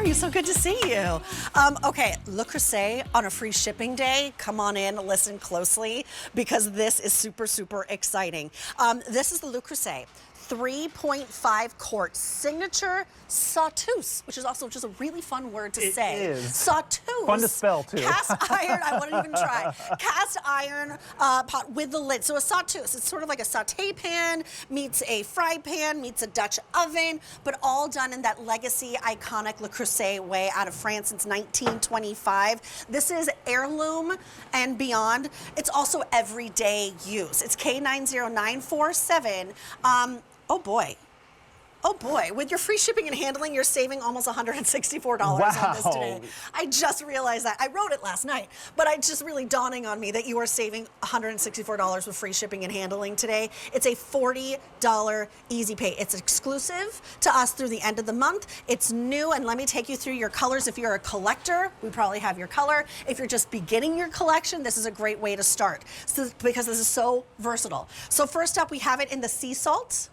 morning. So good to see you. Okay, Le Creuset on a free shipping day. Come on in, listen closely, because this is super, super exciting. This is the Le Creuset 3.5-quart signature Sauteuse, which is also just a really fun word to say. It is. Sauteuse. Fun to spell, too. Cast iron, I wouldn't even try. Cast iron pot with the lid. So a Sauteuse, it's sort of like a saute pan meets a fry pan meets a Dutch oven, but all done in that legacy, iconic Le Creuset way out of France since 1925. This is heirloom and beyond. It's also everyday use. It's K90947. Oh boy. Oh boy, with your free shipping and handling, you're saving almost $164 on this today. I just realized that. I wrote it last night, but it's just really dawning on me that you are saving $164 with free shipping and handling today. It's a $40 easy pay. It's exclusive to us through the end of the month. It's new, and let me take you through your colors. If you're a collector, we probably have your color. If you're just beginning your collection, this is a great way to start because this is so versatile. So first up, we have it in the sea salt.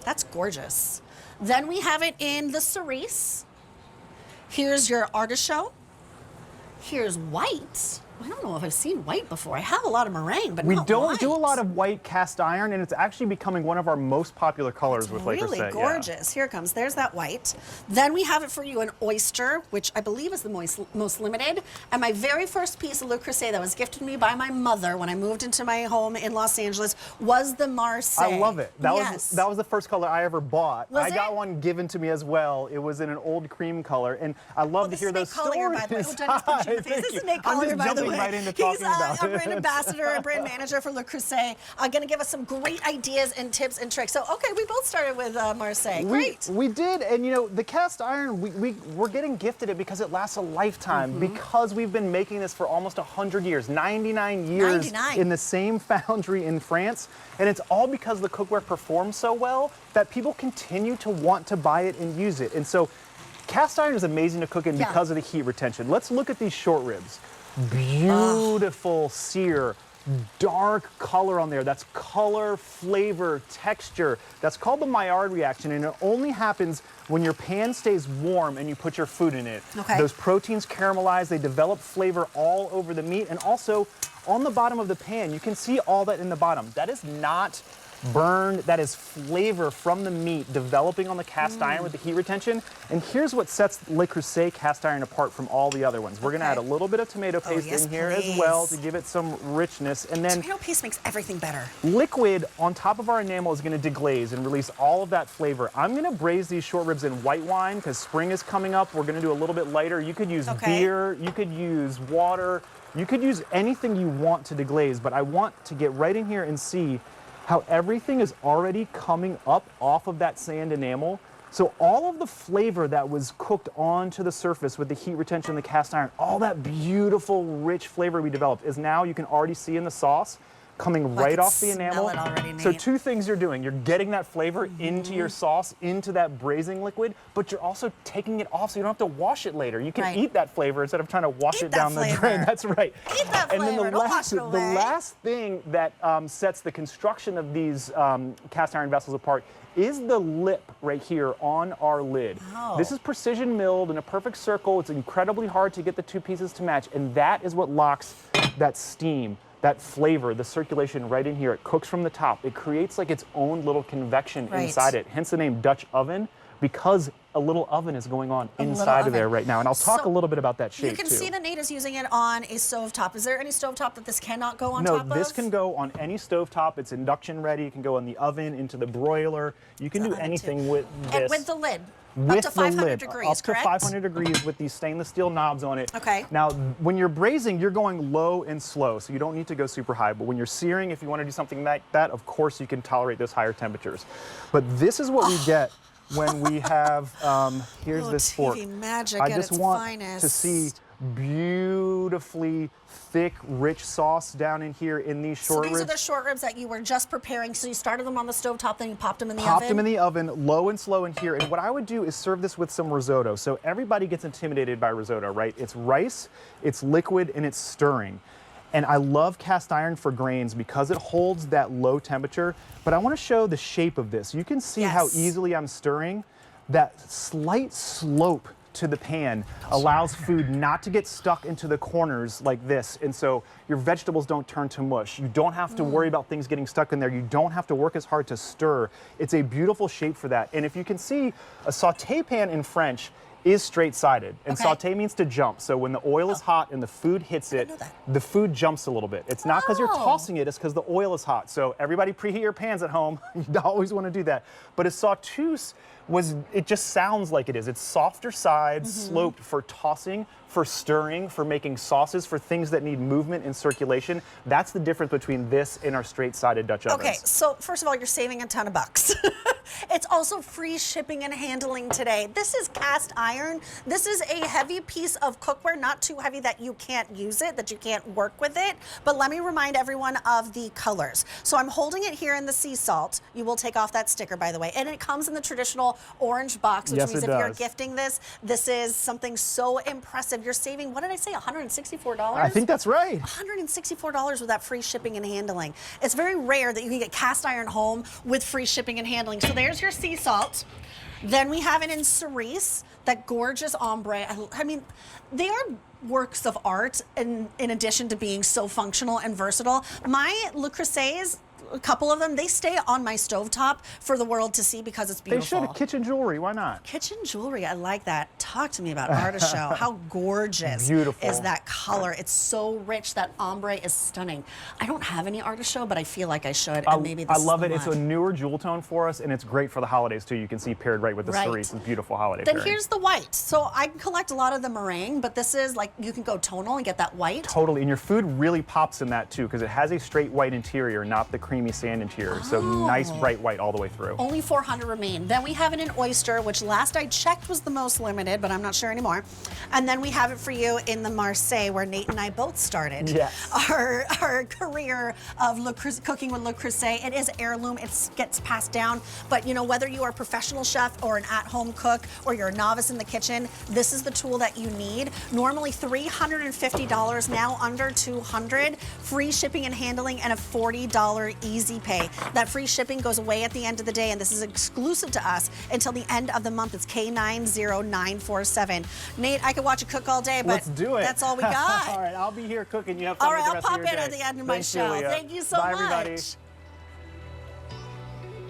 That's gorgeous. Then we have it in the cerise. Here's your artichoke. Here's white. I don't know if I've seen white before. I have a lot of meringue, but we not don't white. do a lot of white cast iron, and it's actually becoming one of our most popular colors with Le Creuset. Really gorgeous. Here it comes. There's that white. Then we have it for you in oyster, which I believe is the most limited. And my very first piece of Le Creuset that was gifted to me by my mother when I moved into my home in Los Angeles was the Marseille. I love it. That yes. was the first color I ever bought. Was I got it? one given to me as well. It was in an old cream color, and I love to hear those stories. Collier, by the way. Oh, Dennis punched you in the face. This is Nate Collier, by the way. Right into talking He's a brand ambassador and brand manager for Le Creuset. Going to give us some great ideas and tips and tricks. So, okay, we both started with Marseille. Great. We did, and you know, the cast iron, we're getting gifted it because it lasts a lifetime, because we've been making this for almost 100 years, 99 years in the same foundry in France, and it's all because the cookware performs so well that people continue to want to buy it and use it. And so, cast iron is amazing to cook in because of the heat retention. Let's look at these short ribs. Beautiful sear, dark color on there. That's color, flavor, texture. That's called the Maillard reaction, and it only happens when your pan stays warm and you put your food in it. Okay. Those proteins caramelize, they develop flavor all over the meat, and also on the bottom of the pan, you can see all that in the bottom. That is not burned, that is flavor from the meat developing on the cast iron with the heat retention. And here's what sets Le Creuset cast iron apart from all the other ones. We're gonna add a little bit of tomato paste in here as well to give it some richness. And then tomato paste makes everything better. Liquid on top of our enamel is gonna deglaze and release all of that flavor. I'm gonna braise these short ribs in white wine because spring is coming up. We're gonna do a little bit lighter. You could use beer, you could use water, you could use anything you want to deglaze, but I want to get right in here and see how everything is already coming up off of that sand enamel. So all of the flavor that was cooked onto the surface with the heat retention of the cast iron, all that beautiful, rich flavor we developed is now you can already see in the sauce coming right off the enamel. It already, Nate. So two things you're doing. You're getting that flavor into your sauce, into that braising liquid, but you're also taking it off so you don't have to wash it later. You can eat that flavor instead of trying to wash it down the drain. That's right. Eat that flavor. And then the last thing that sets the construction of these cast iron vessels apart is the lip right here on our lid. This is precision milled in a perfect circle. It's incredibly hard to get the two pieces to match, and that is what locks that steam, that flavor, the circulation right in here. It cooks from the top. It creates like its own little convection inside it, hence the name Dutch oven, because a little oven is going on inside of there right now. And I'll talk a little bit about that shape, You can see that Nate is using it on a stovetop. Is there any stovetop that this cannot go on top of? No, this can go on any stovetop. It's induction ready. It can go in the oven, into the broiler. You can do anything with this. And with the lid? With up to 500 the lid, degrees, up to correct? 500 degrees with these stainless steel knobs on it. Okay. Now, when you're braising, you're going low and slow, so you don't need to go super high. But when you're searing, if you want to do something like that, of course you can tolerate those higher temperatures. But this is what we get when we have, here's this fork. TV magic I at just its want finest. to see beautifully thick, rich sauce down in here in these short ribs. So these are the short ribs that you were just preparing. So you started them on the stovetop, then you popped them in the oven? Popped them in the oven, low and slow in here. And what I would do is serve this with some risotto. So everybody gets intimidated by risotto, right? It's rice, it's liquid, and it's stirring. And I love cast iron for grains because it holds that low temperature. But I want to show the shape of this. You can see how easily I'm stirring. That slight slope to the pan allows food not to get stuck into the corners like this, and so your vegetables don't turn to mush. You don't have to worry about things getting stuck in there. You don't have to work as hard to stir. It's a beautiful shape for that. And if you can see, a sauté pan in French is straight-sided, and sauté means to jump. So when the oil is hot and the food hits it, the food jumps a little bit. It's not because you're tossing it, it's because the oil is hot. So everybody preheat your pans at home. You always want to do that. But a sauteuse it just sounds like it is. It's softer sides, sloped for tossing, for stirring, for making sauces, for things that need movement and circulation. That's the difference between this and our straight-sided Dutch ovens. Okay, so first of all, you're saving a ton of bucks. It's also free shipping and handling today. This is cast iron. This is a heavy piece of cookware, not too heavy that you can't use it, that you can't work with it. But let me remind everyone of the colors. So I'm holding it here in the sea salt. You will take off that sticker, by the way. And it comes in the traditional orange box, which means if you're gifting this, this is something so impressive. You're saving, what did I say, $164? I think that's right. $164 with that free shipping and handling. It's very rare that you can get cast iron home with free shipping and handling. So there's your sea salt. Then we have it in cerise, that gorgeous ombre. I mean, they are works of art in addition to being so functional and versatile. My Le Creusets, a couple of them, they stay on my stovetop for the world to see because it's beautiful. They should. Kitchen jewelry, why not? Kitchen jewelry, I like that. Talk to me about artichoke. How gorgeous is that color? It's so rich. That ombre is stunning. I don't have any artichoke, but I feel like I should, and maybe this I love it. It's a newer jewel tone for us, and it's great for the holidays too. You can see paired right with the cerise. It's beautiful holiday Then pairing. here's the white. So I collect a lot of the meringue, but this is like, you can go tonal and get that white. Totally, and your food really pops in that too, because it has a straight white interior, not the creamy sand interior. So nice bright white all the way through. Only 400 remain. Then we have it in oyster, which last I checked was the most limited, but I'm not sure anymore. And then we have it for you in the Marseille, where Nate and I both started our career of cooking with Le Creuset. It is heirloom. It gets passed down. But you know, whether you are a professional chef or an at-home cook or you're a novice in the kitchen, this is the tool that you need. Normally $350, now under $200. Free shipping and handling and a $40 easy pay. That free shipping goes away at the end of the day, and this is exclusive to us until the end of the month. It's K90947. Nate, I could watch you cook all day, but let's do it. That's all we got. All right, I'll be here cooking. You have fun all right, with the rest I'll of pop your in day. at the end of my show. Julia. Thank you so Bye, much. everybody.